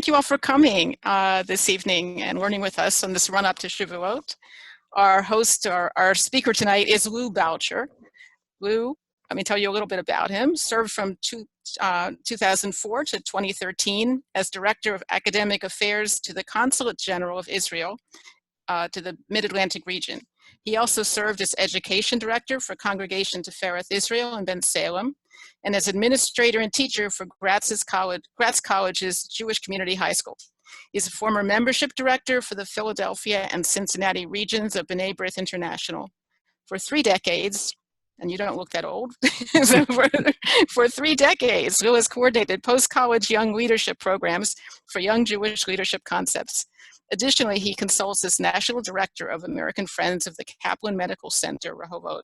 thank you all for coming this evening and learning with us on this run-up to Shavuot. Our host, our speaker tonight is Lou Balcher. Lou, let me tell you a little bit about him. Served from 2004 to 2013 as Director of Academic Affairs to the Consulate General of Israel to the Mid-Atlantic region. He also served as Education Director for Congregation Tifereth Israel in Ben Salem, and as Administrator and Teacher for Gratz College's Jewish Community High School. He's a former Membership Director for the Philadelphia and Cincinnati regions of B'nai B'rith International. For 3 decades, and you don't look that old, so for 3 decades, Lou has coordinated post-college young leadership programs for young Jewish leadership concepts. Additionally, he consults as National Director of American Friends of the Kaplan Medical Center, Rehovot,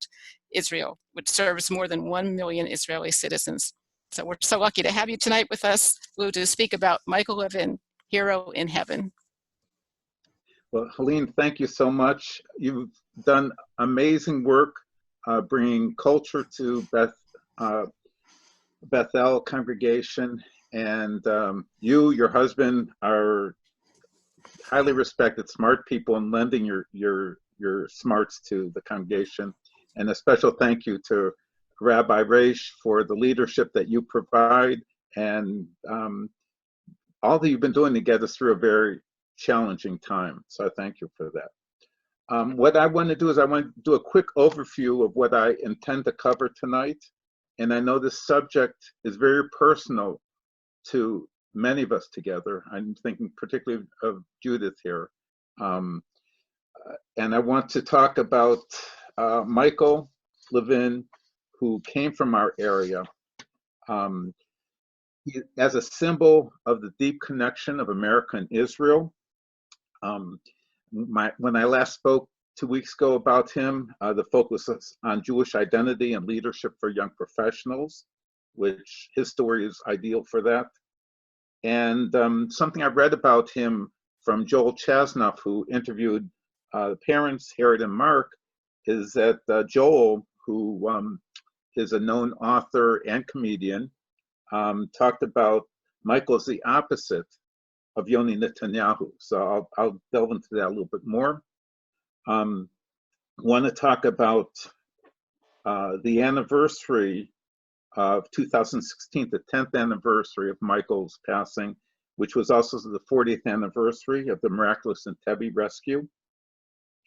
Israel, which serves more than 1 million Israeli citizens. So we're so lucky to have you tonight with us, Lou, to speak about Michael Levin, Hero in Heaven. Well, Helene, thank you so much. You've done amazing work bringing culture to Bethel congregation, and your husband are highly respected, smart people, and lending your smarts to the congregation. And a special thank you to Rabbi Reish for the leadership that you provide, and all that you've been doing to get us through a very challenging time. So I thank you for that. What I want to do is I want to do a quick overview of what I intend to cover tonight. And I know this subject is very personal to many of us together. I'm thinking particularly of Judith here. And I want to talk about Michael Levin, who came from our area. As a symbol of the deep connection of America and Israel. When I last spoke 2 weeks ago about him, the focus was on Jewish identity and leadership for young professionals, which his story is ideal for that. And something I read about him from Joel Chasnoff, who interviewed the parents, Harriet and Mark, is that Joel, who is a known author and comedian, talked about Michael as the opposite of Yoni Netanyahu. So I'll delve into that a little bit more. Want to talk about the anniversary of 2016, the 10th anniversary of Michael's passing, which was also the 40th anniversary of the miraculous Entebbe rescue.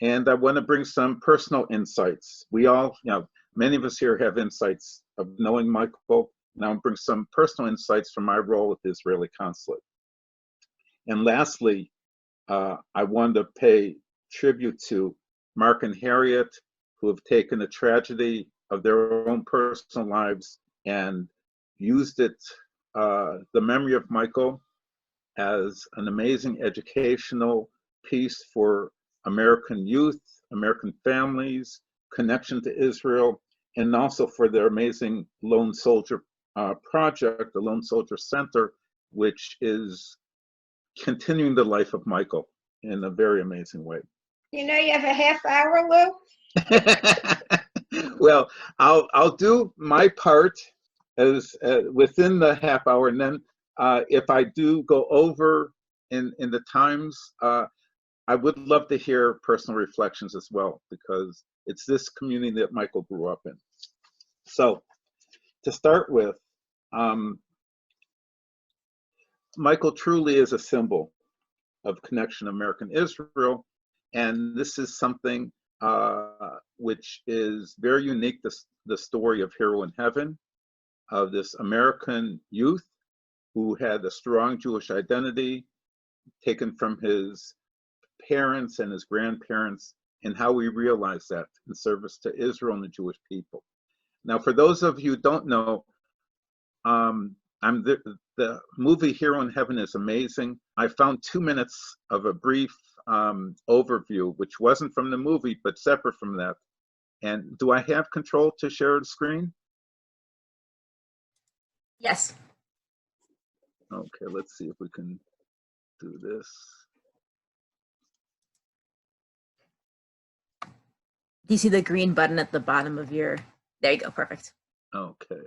And I want to bring some personal insights. We all, many of us here have insights of knowing Michael. Now I'll bring some personal insights from my role at the Israeli consulate. And lastly, I wanted to pay tribute to Mark and Harriet, who have taken the tragedy of their own personal lives and used it, the memory of Michael, as an amazing educational piece for American youth, American families, connection to Israel, and also for their amazing Lone Soldier project, the Lone Soldier Center, which is continuing the life of Michael in a very amazing way. You have a half hour, Lou? Well, I'll do my part as within the half hour, and then if I do go over in the times, I would love to hear personal reflections as well, because it's this community that Michael grew up in. So to start with, Michael truly is a symbol of connection American Israel, and this is something which is very unique, the story of Hero in Heaven, of this American youth who had a strong Jewish identity taken from his parents and his grandparents, and how we realize that in service to Israel and the Jewish people. Now, for those of you who don't know, the movie Hero in Heaven is amazing. I found 2 minutes of a brief overview, which wasn't from the movie, but separate from that. And do I have control to share the screen? Yes. Okay, let's see if we can do this. Do you see the green button at the bottom of your, there you go, perfect. Okay,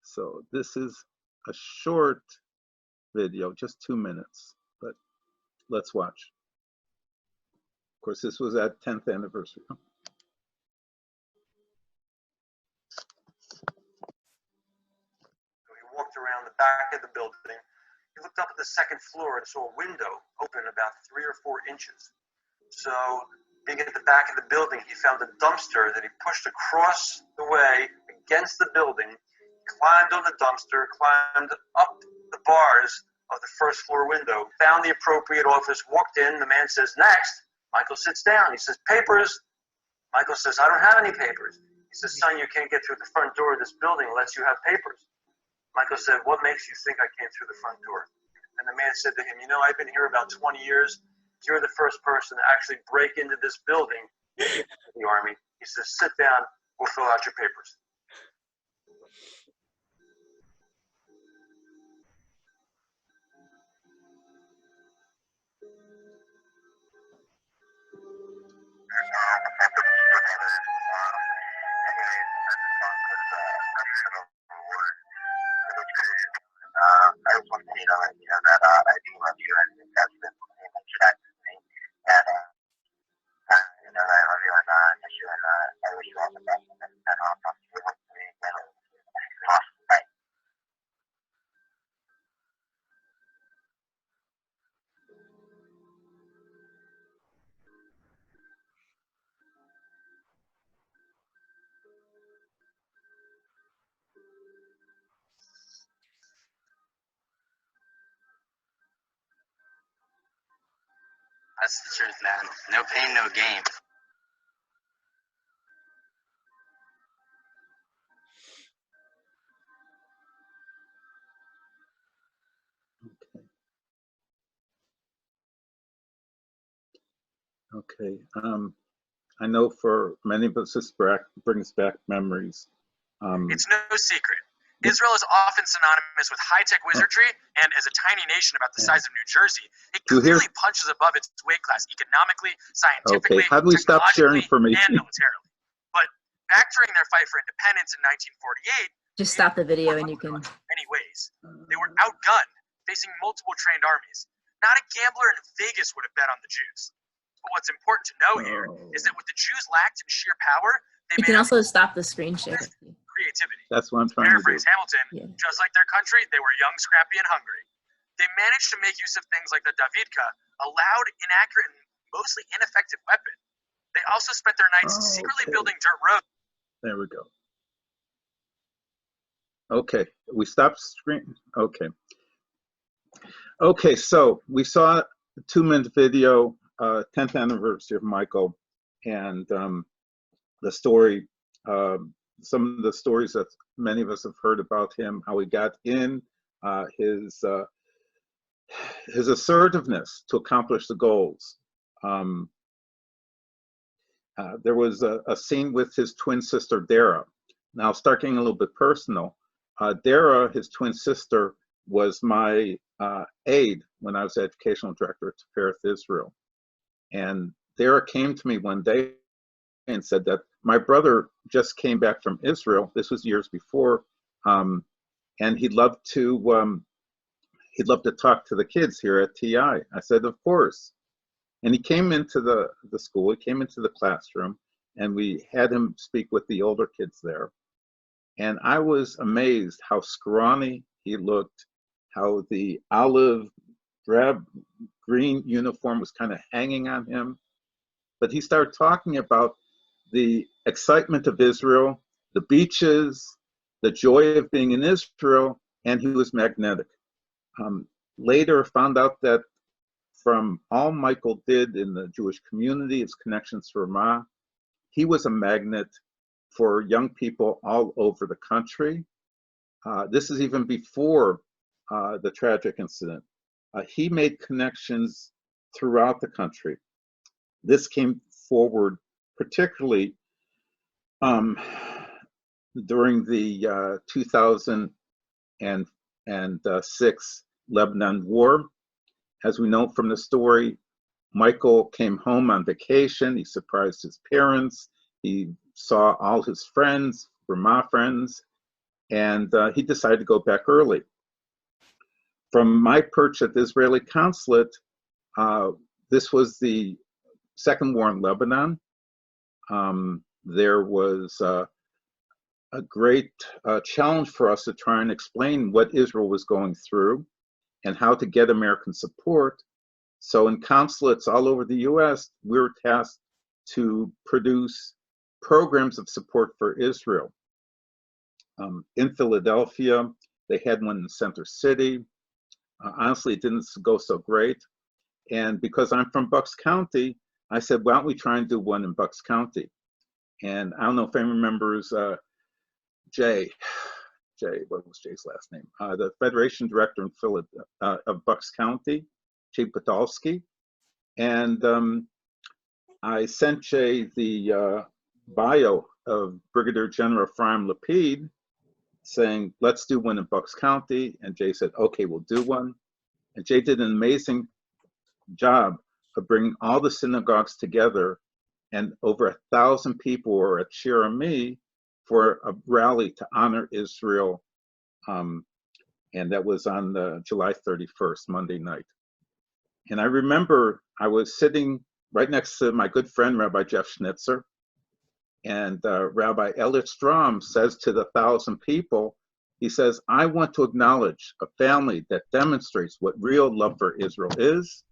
so this is a short video, just 2 minutes, but let's watch. Of course, this was at 10th anniversary. He walked around the back of the building. He looked up at the second floor and saw a window open about 3 or 4 inches. So, being at the back of the building, he found a dumpster that he pushed across the way against the building, climbed on the dumpster, climbed up the bars of the first floor window, found the appropriate office, walked in. The man says, "Next." Michael sits down. He says, "Papers." Michael says, "I don't have any papers." He says, "Son, you can't get through the front door of this building unless you have papers." Michael said, "What makes you think I came through the front door?" And the man said to him, "You know, I've been here about 20 years. You're the first person to actually break into this building in the Army." He says, "Sit down. We'll fill out your papers." I just want to let you know that I do love you, and that's been something that you have to me. And you know that I love you, and miss you, and I wish you all the best. And I'll talk to you hopefully again. Awesome. Bye. That's the truth, man. No pain, no gain. Okay. I know for many of us this brings back memories. It's no secret. Israel is often synonymous with high-tech wizardry, and as a tiny nation about the size of New Jersey, it clearly punches above its weight class economically, scientifically, Okay, how do we stop sharing technologically, information? and militarily. But back during their fight for independence in 1948, Just stop the video and you can. in many ways, they were outgunned, facing multiple trained armies. Not a gambler in Vegas would have bet on the Jews. But what's important to know here is that what the Jews lacked in sheer power, they You can made also stop the screen share. creativity. That's what I'm trying to do. Paraphrase Hamilton, Yeah. just like their country, they were young, scrappy, and hungry. They managed to make use of things like the Davidka, a loud, inaccurate, and mostly ineffective weapon. They also spent their nights secretly building dirt roads. There we go. Okay, we stopped screen. Okay. Okay, so we saw a 2-minute video, 10th anniversary of Michael, and the story, some of the stories that many of us have heard about him, how he got in, his assertiveness to accomplish the goals. There was a scene with his twin sister, Dara. Now, I'll start getting a little bit personal. Dara, his twin sister, was my aide when I was educational director at FIREFIGHT Israel. And Dara came to me one day and said that my brother just came back from Israel. This was years before, and he'd love to talk to the kids here at TI. I said, of course. And he came into the school. He came into the classroom, and we had him speak with the older kids there. And I was amazed how scrawny he looked, how the olive drab green uniform was kind of hanging on him. But he started talking about the excitement of Israel, the beaches, the joy of being in Israel, and he was magnetic. Later found out that from all Michael did in the Jewish community, his connections to Ramah, he was a magnet for young people all over the country. This is even before the tragic incident. He made connections throughout the country. This came forward particularly during the 2006 Lebanon War. As we know from the story, Michael came home on vacation. He surprised his parents. He saw all his friends, Ramah friends, and he decided to go back early. From my perch at the Israeli consulate, this was the second war in Lebanon. There was a great challenge for us to try and explain what Israel was going through and how to get American support. So in consulates all over the US, we were tasked to produce programs of support for Israel. In Philadelphia, they had one in Center City. Honestly, it didn't go so great. And because I'm from Bucks County, I said, why don't we try and do one in Bucks County? And I don't know if anyone remembers Jay, what was Jay's last name? The Federation Director in of Bucks County, Jay Podolsky. And I sent Jay the bio of Brigadier General Ephraim Lapid saying, let's do one in Bucks County. And Jay said, okay, we'll do one. And Jay did an amazing job of bringing all the synagogues together, and over 1,000 people were at Shir Ami for a rally to honor Israel. And that was on July 31st, Monday night. And I remember I was sitting right next to my good friend, Rabbi Jeff Schnitzer. And Rabbi Elliot Strom says to the 1,000 people, he says, I want to acknowledge a family that demonstrates what real love for Israel is.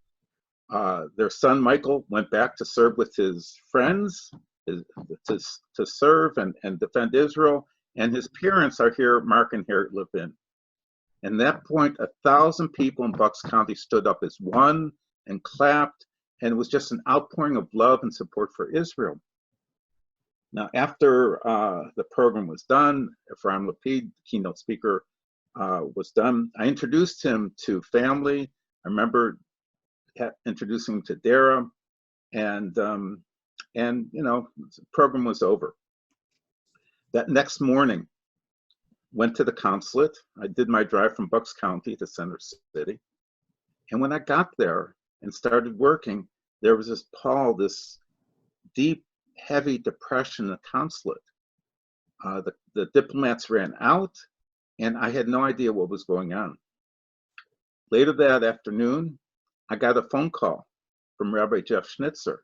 Their son, Michael, went back to serve with his friends, to serve and defend Israel. And his parents are here, Mark and Harriet Levin. And at that point, 1,000 people in Bucks County stood up as one and clapped. And it was just an outpouring of love and support for Israel. Now, after the program was done, Ephraim Lapid, the keynote speaker, was done, I introduced him to family. I remember introducing him to Dara, and you know, the program was over. That next morning, went to the consulate. I did my drive from Bucks County to Center City. And when I got there and started working, there was this pall, this deep, heavy depression in the consulate. The diplomats ran out, and I had no idea what was going on. Later that afternoon, I got a phone call from Rabbi Jeff Schnitzer.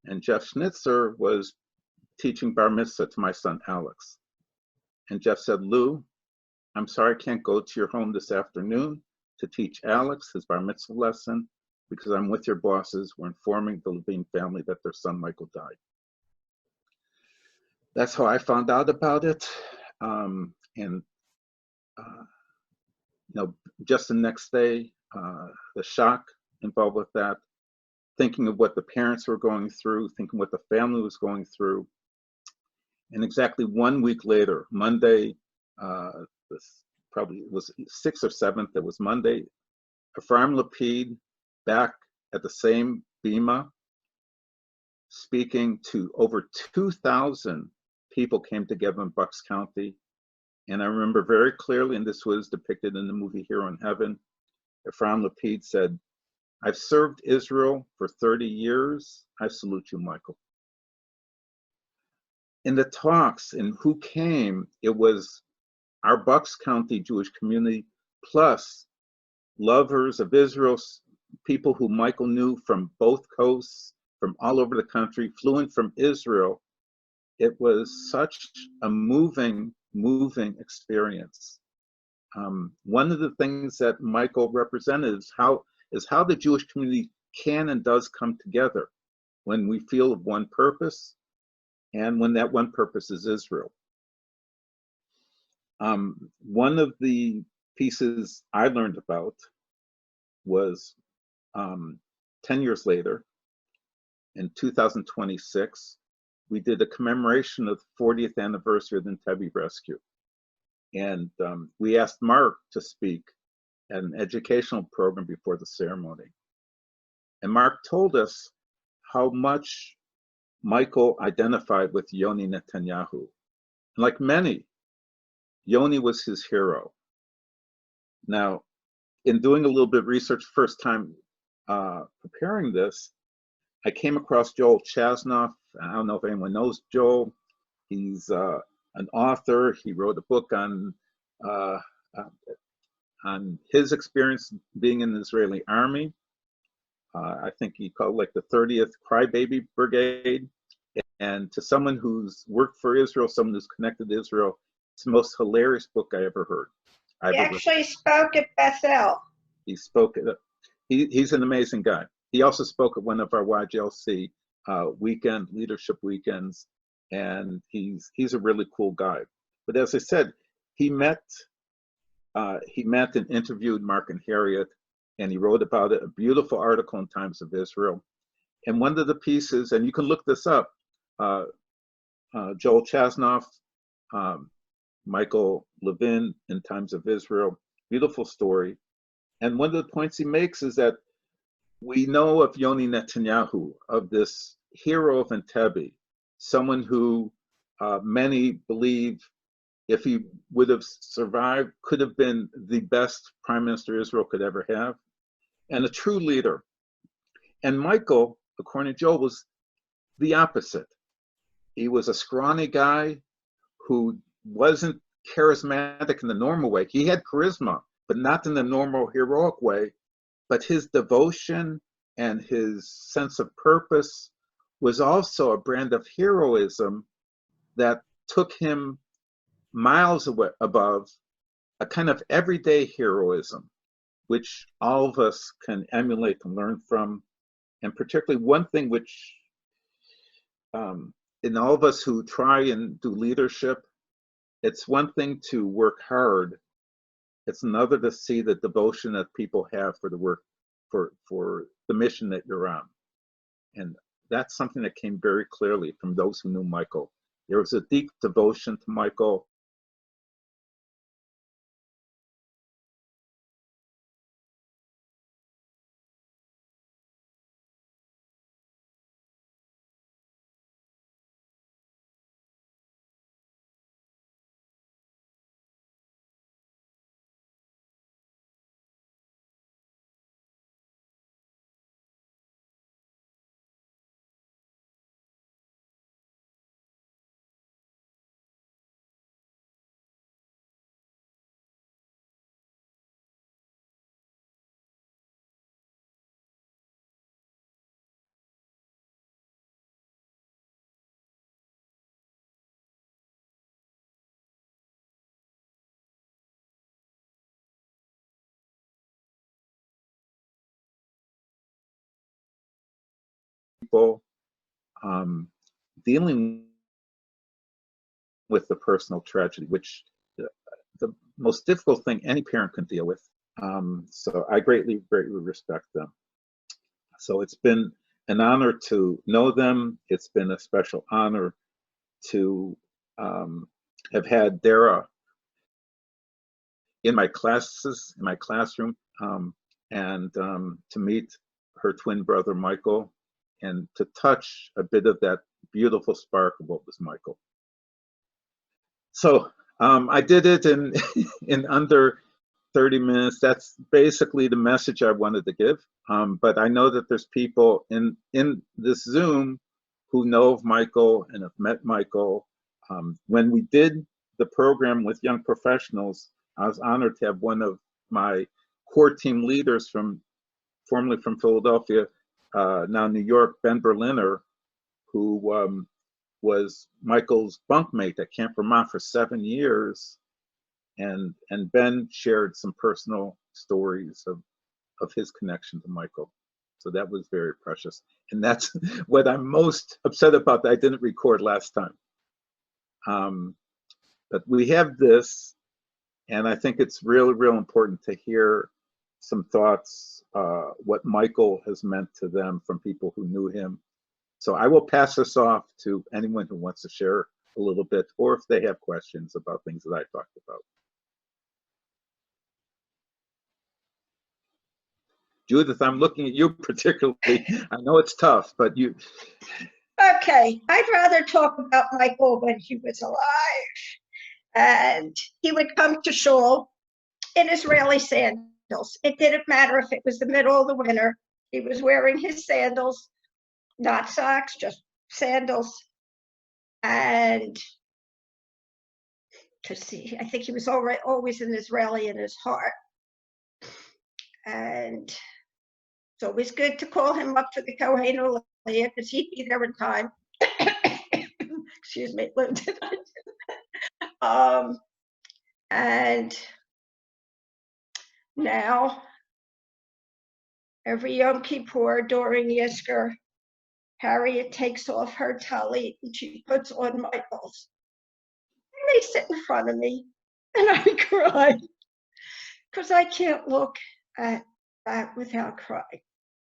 And Jeff Schnitzer was teaching bar mitzvah to my son, Alex. And Jeff said, Lou, I'm sorry I can't go to your home this afternoon to teach Alex his bar mitzvah lesson because I'm with your bosses. We're informing the Levin family that their son, Michael, died. That's how I found out about it. You know, just the next day, the shock involved with that, thinking of what the parents were going through, thinking what the family was going through. And exactly 1 week later, Monday, probably it was 6th or 7th, it was Monday, Ephraim Lapid back at the same bima, speaking to over 2,000 people came together in Bucks County. And I remember very clearly, and this was depicted in the movie Hero in Heaven, Ephraim Lapid said, I've served Israel for 30 years. I salute you, Michael. In the talks and who came, it was our Bucks County Jewish community, plus lovers of Israel, people who Michael knew from both coasts, from all over the country, fluent from Israel. It was such a moving experience. One of the things that Michael represented is how the Jewish community can and does come together when we feel of one purpose, and when that one purpose is Israel. One of the pieces I learned about was 10 years later, in 2026, we did a commemoration of the 40th anniversary of the Entebbe rescue. And we asked Mark to speak at an educational program before the ceremony. And Mark told us how much Michael identified with Yoni Netanyahu. And like many, Yoni was his hero. Now, in doing a little bit of research, first time preparing this, I came across Joel Chasnoff. I don't know if anyone knows Joel. He's an author. He wrote a book on on his experience being in the Israeli army. I think he called like the 30th Crybaby Brigade. And to someone who's worked for Israel, someone who's connected to Israel, it's the most hilarious book I ever heard. He actually spoke at Bethel. He spoke at, he's an amazing guy. He also spoke at one of our YGLC weekend leadership weekends, and he's a really cool guy. But as I said, he met and interviewed Mark and Harriet, and he wrote about it, a beautiful article in Times of Israel. And one of the pieces, and you can look this up, Joel Chasnoff, Michael Levin in Times of Israel, beautiful story. And one of the points he makes is that we know of Yoni Netanyahu, of this hero of Entebbe, someone who many believe, if he would have survived, could have been the best prime minister Israel could ever have, and a true leader. And Michael, according to Joel, was the opposite. He was a scrawny guy who wasn't charismatic in the normal way. He had charisma, but not in the normal heroic way. But his devotion and his sense of purpose was also a brand of heroism that took him miles above a kind of everyday heroism, which all of us can emulate and learn from. And particularly one thing which, in all of us who try and do leadership, it's one thing to work hard. It's another to see the devotion that people have for the work, for the mission that you're on. And that's something that came very clearly from those who knew Michael. There was a deep devotion to Michael. People dealing with the personal tragedy, which the most difficult thing any parent can deal with. So I greatly respect them. So it's been an honor to know them. It's been a special honor to have had Dara in my classes, in my classroom, and to meet her twin brother, Michael, and to touch a bit of that beautiful spark of what was Michael. So I did it in, in under 30 minutes. That's basically the message I wanted to give. But I know that there's people in this Zoom who know of Michael and have met Michael. When we did the program with young professionals, I was honored to have one of my core team leaders formerly from Philadelphia, now New York, Ben Berliner, who was Michael's bunkmate at Camp Vermont for 7 years. And Ben shared some personal stories of his connection to Michael. So that was very precious. And that's what I'm most upset about that I didn't record last time. But we have this, and I think it's real important to hear some thoughts, what Michael has meant to them from people who knew him. So I will pass this off to anyone who wants to share a little bit, or if they have questions about things that I talked about. Judith, I'm looking at you particularly. I know it's tough, but you. Okay, I'd rather talk about Michael when he was alive. And he would come to shul in Israeli sandals. It didn't matter if it was the middle of the winter. He was wearing his sandals, not socks, just sandals. And to see, I think he was always an Israeli in his heart. And it's always good to call him up for the Kohen because he'd be there in time. Excuse me. And now, every Yom Kippur during Yizkor, Harriet takes off her talit and she puts on Michael's. And they sit in front of me and I cry because I can't look at that without crying.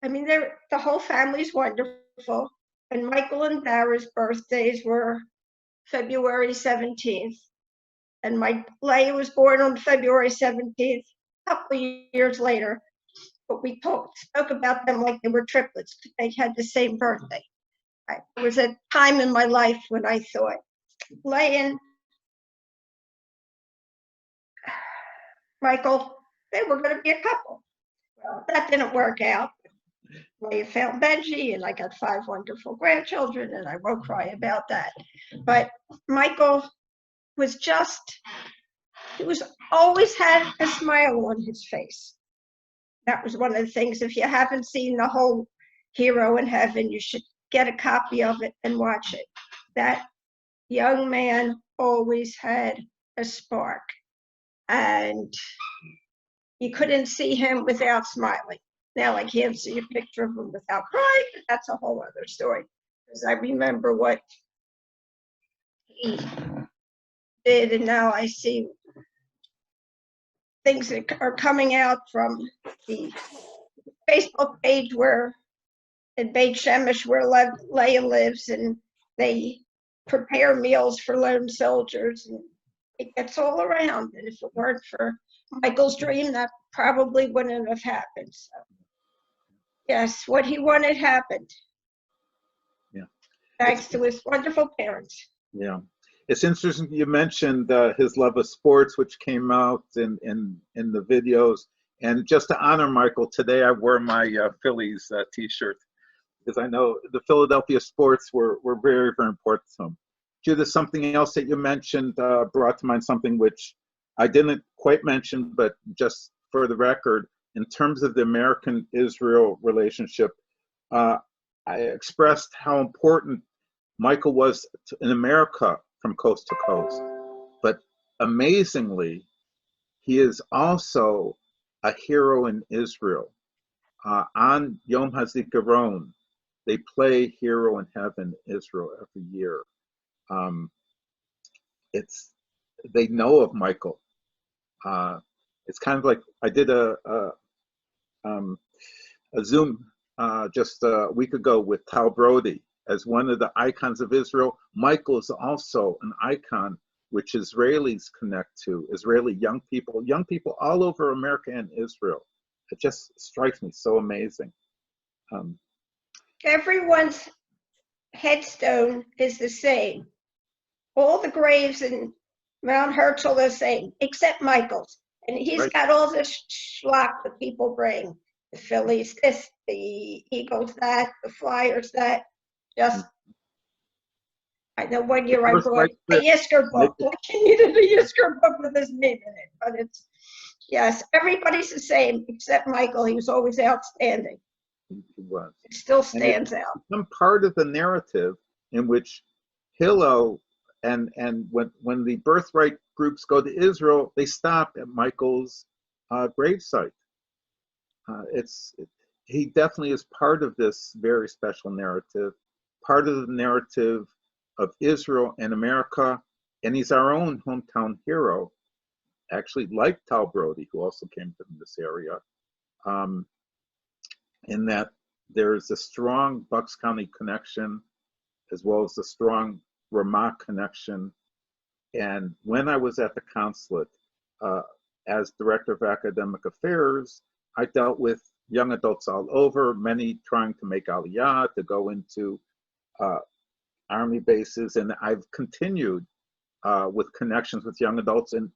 I mean, the whole family's wonderful. And Michael and Dara's birthdays were February 17th. And Leia was born on February 17th, a couple of years later. But we spoke about them like they were triplets. They had the same birthday. There was a time in my life when I thought, Leia and Michael, they were going to be a couple. Well, that didn't work out. Leia found Benji, and I got 5 wonderful grandchildren, and I won't cry about that. But Michael was always had a smile on his face. That was one of the things. If you haven't seen the whole Hero in Heaven, you should get a copy of it and watch it. That young man always had a spark, and you couldn't see him without smiling. Now I can't see a picture of him without crying, but that's a whole other story. Because I remember what he did, and now I see things that are coming out from the Facebook page in Beit Shemesh, where Leia lives, and they prepare meals for lone soldiers, and it gets all around. And if it weren't for Michael's dream, that probably wouldn't have happened. So, yes, what he wanted happened. Yeah. Thanks to his wonderful parents. Yeah. It's interesting you mentioned his love of sports, which came out in the videos. And just to honor Michael, today I wore my Phillies t-shirt because I know the Philadelphia sports were very, very important to him. Judith, something else that you mentioned brought to mind something which I didn't quite mention, but just for the record, in terms of the American-Israel relationship, I expressed how important Michael was in America from coast to coast. But amazingly, he is also a hero in Israel. On Yom HaZikaron, they play Hero in Heaven Israel every year. They know of Michael. It's kind of like I did a Zoom just a week ago with Tal Brody as one of the icons of Israel. Michael is also an icon which Israelis connect to, Israeli young people all over America and Israel. It just strikes me so amazing. Everyone's headstone is the same. All the graves in Mount Herzl are the same, except Michael's. And he's Right. got all this schlock that people bring. The Phillies this, the Eagles that, the Flyers that. Just, I know one year I brought a Yizkor book. What can you do a Yizkor book with his name in it? But it's, yes, everybody's the same except Michael. He was always outstanding. He was. It still stands out. Some part of the narrative in which Hillel and when the birthright groups go to Israel, they stop at Michael's gravesite. He definitely is part of this very special narrative, part of the narrative of Israel and America, and he's our own hometown hero, actually, like Tal Brody, who also came from this area, in that there's a strong Bucks County connection, as well as a strong Ramah connection. And when I was at the consulate, as Director of Academic Affairs, I dealt with young adults all over, many trying to make Aliyah, to go into Army bases, and I've continued with connections with young adults. And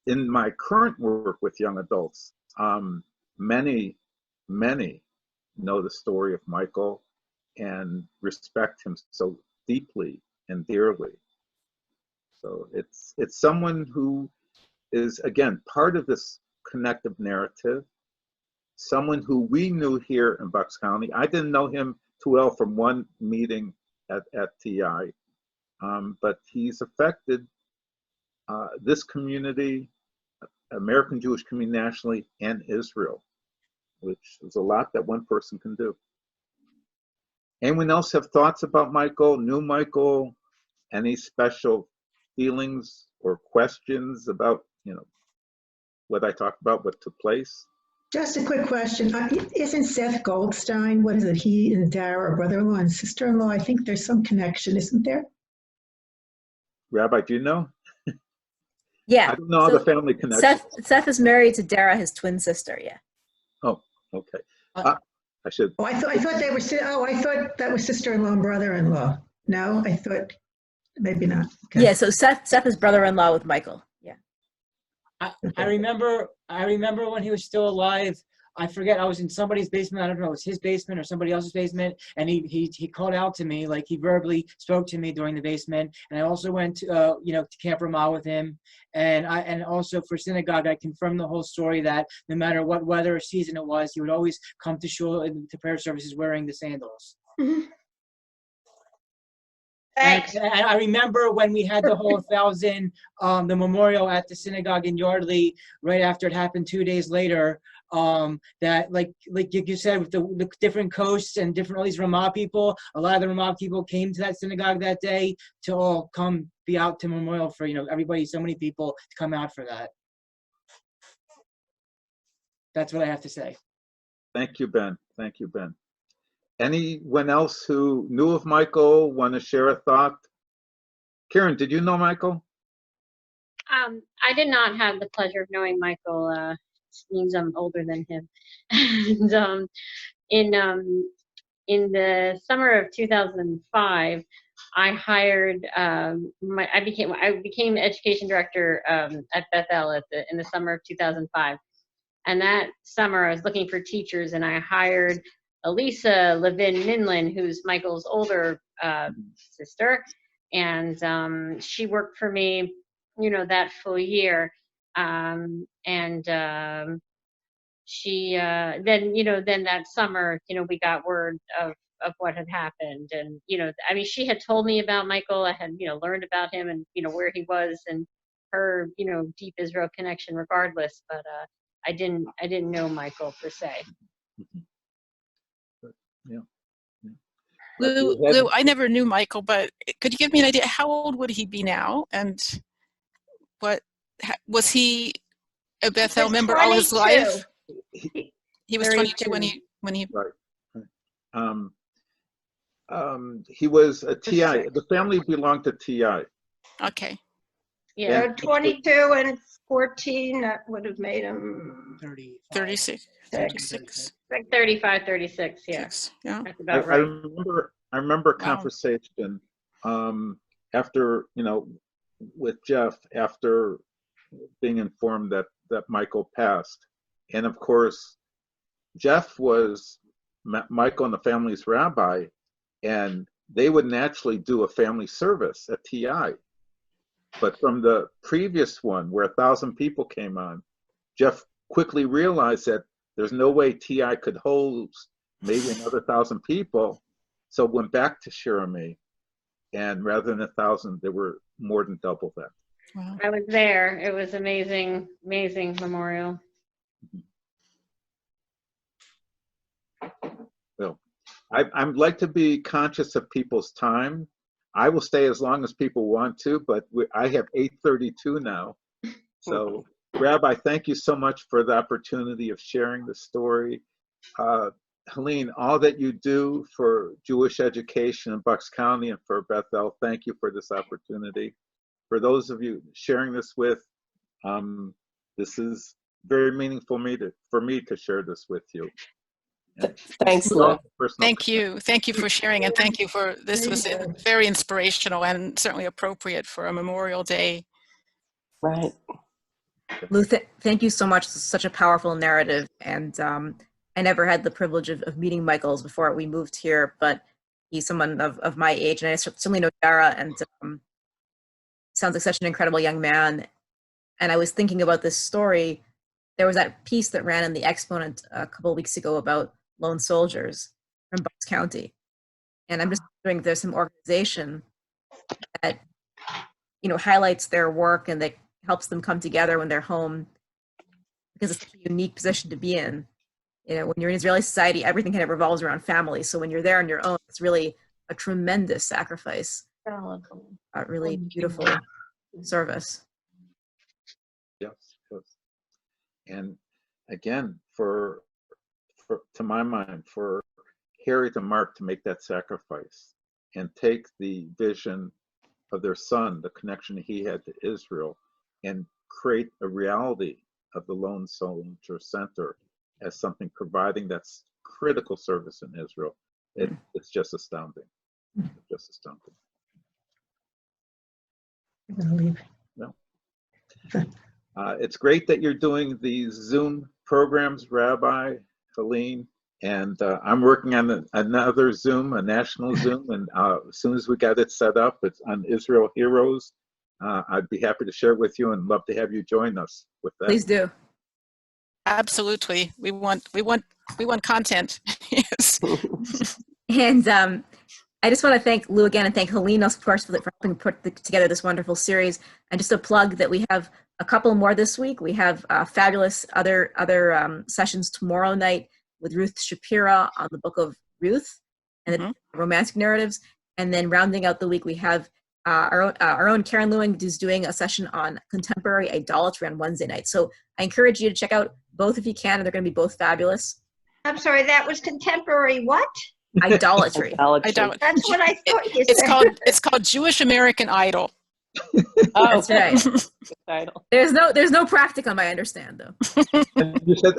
in my current work with young adults, many know the story of Michael and respect him so deeply and dearly. So it's someone who is, again, part of this connective narrative, someone who we knew here in Bucks County. I didn't know him too well from one meeting at TI, but he's affected this community, American Jewish community nationally, and Israel, which is a lot that one person can do. Anyone else have thoughts about Michael, knew Michael, any special feelings or questions about, what I talked about, what took place? Just a quick question. Isn't Seth Goldstein, what is it, he and Dara are brother-in-law and sister-in-law? I think there's some connection, isn't there? Rabbi, do you know? Yeah. I don't know all the family connections. Seth is married to Dara, his twin sister. Yeah. Oh, okay. I should. Oh, I thought they were. I thought that was sister-in-law and brother-in-law. No, I thought maybe not. Okay. Yeah. So Seth is brother-in-law with Michael. Yeah. I remember when he was still alive. I forget, I was in somebody's basement. I don't know, it was his basement or somebody else's basement. And he called out to me, like he verbally spoke to me during the basement. And I also went to, to Camp Ramah with him. And also for synagogue, I confirmed the whole story that no matter what weather or season it was, he would always come to shul and to prayer services wearing the sandals. Thanks. And I remember when we had the whole the memorial at the synagogue in Yardley, right after it happened 2 days later, that like you said, with the different coasts and different, all these Ramah people, a lot of the Ramah people came to that synagogue that day to all come be out to memorial for, everybody, so many people to come out for that. That's what I have to say. Thank you, Ben. Thank you, Ben. Anyone else who knew of Michael want to share a thought? Karen, did you know Michael? I did not have the pleasure of knowing Michael. Means I'm older than him. And in the summer of 2005, I hired I became education director at Bethel in the summer of 2005. And that summer, I was looking for teachers, and I hired Elisa Levin Minlin, who's Michael's older sister, and she worked for me, that full year. She then that summer, we got word of what had happened, and she had told me about Michael. I had learned about him and where he was and her deep Israel connection regardless, but I didn't know Michael per se. Yeah. Lou, I never knew Michael, but could you give me an idea? How old would he be now? And what was he a Bethel member all his life? He was 22 when he. Right. He was a TI. The family belonged to TI. Okay. Yeah. 22 and 14, that would have made him 36. Like 35, 36, yeah. Yeah. That's about right. I remember a Wow. conversation after, with Jeff after being informed that Michael passed. And of course, Jeff was Michael and the family's rabbi, and they would naturally do a family service at TI. But from the previous one, where 1,000 people came on, Jeff quickly realized that there's no way TI could host maybe another 1,000 people, so went back to Shirami, and rather than 1,000, there were more than double that. Wow. I was there. It was amazing, amazing memorial. Well, I'd like to be conscious of people's time. I will stay as long as people want to, but I have 8:32 now. So, Rabbi, thank you so much for the opportunity of sharing the story. Helene, all that you do for Jewish education in Bucks County and for Bethel, thank you for this opportunity. For those of you sharing this with, this is very meaningful for me to share this with you. Thanks, Lou. Thank you. Thank you for sharing, and thank you for this. Was very inspirational and certainly appropriate for a Memorial Day. Right. Lou, thank you so much. It's such a powerful narrative, and I never had the privilege of meeting Michael's before we moved here, but he's someone of my age, and I certainly know Dara, and sounds like such an incredible young man. And I was thinking about this story there was that piece that ran in the Exponent a couple of weeks ago about lone soldiers from Bucks County. And I'm just wondering if there's some organization that, you know, highlights their work and that helps them come together when they're home, because it's a unique position to be in. You know, when you're in Israeli society, everything kind of revolves around family. So when you're there on your own, it's really a tremendous sacrifice. A really beautiful service. Yes, yes. And again, to my mind, for Harriet and Mark to make that sacrifice and take the vision of their son, the connection he had to Israel, and create a reality of the Lone Soldier Center as something providing that critical service in Israel, it's just astounding. It's just astounding. I'm gonna leave. No. It's great that you're doing these Zoom programs, Rabbi, Helene, and I'm working on another Zoom, a national Zoom, and as soon as we got it set up, it's on Israel Heroes. I'd be happy to share with you and love to have you join us with that. Please do. Absolutely. We want content. Yes. And I just want to thank Lou again and thank Helene, of course, for helping put together this wonderful series. And just a plug that we have a couple more this week. We have fabulous other sessions tomorrow night with Ruth Shapira on the book of Ruth and the romantic narratives. And then rounding out the week, we have our own Karen Lewin, who's doing a session on contemporary idolatry on Wednesday night. So I encourage you to check out both if you can, and they're going to be both fabulous. I'm sorry, that was contemporary what? Idolatry. Idolatry. That's what I thought you said. It's called Jewish American Idol. Oh, That's right. title. There's no practicum, I understand, though. You said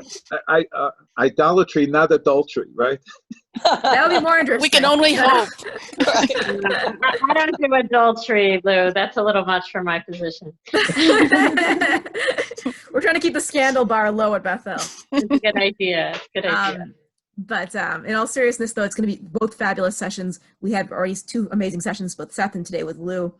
idolatry, not adultery, right? That would be more interesting. We can only hope. I don't do adultery, Lou. That's a little much for my position. We're trying to keep the scandal bar low at Bethel. It's a good idea. Good idea. But in all seriousness, though, it's going to be both fabulous sessions. We have already 2 amazing sessions, both Seth and today with Lou.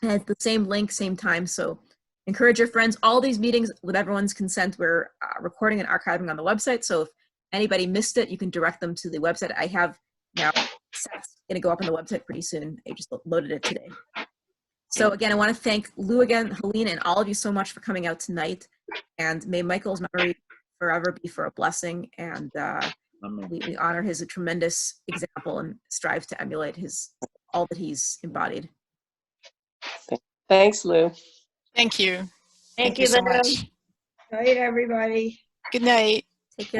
And it's the same link, same time. So encourage your friends. All these meetings, with everyone's consent, we're recording and archiving on the website. So if anybody missed it, you can direct them to the website. I have now, Seth's going to go up on the website pretty soon. I just loaded it today. So again, I want to thank Lou again, Helene, and all of you so much for coming out tonight. And may Michael's memory forever be for a blessing. And we honor his tremendous example and strive to emulate all that he's embodied. Thanks, Lou. Thank you. Thank you so Lou. much. Good night, everybody. Good night.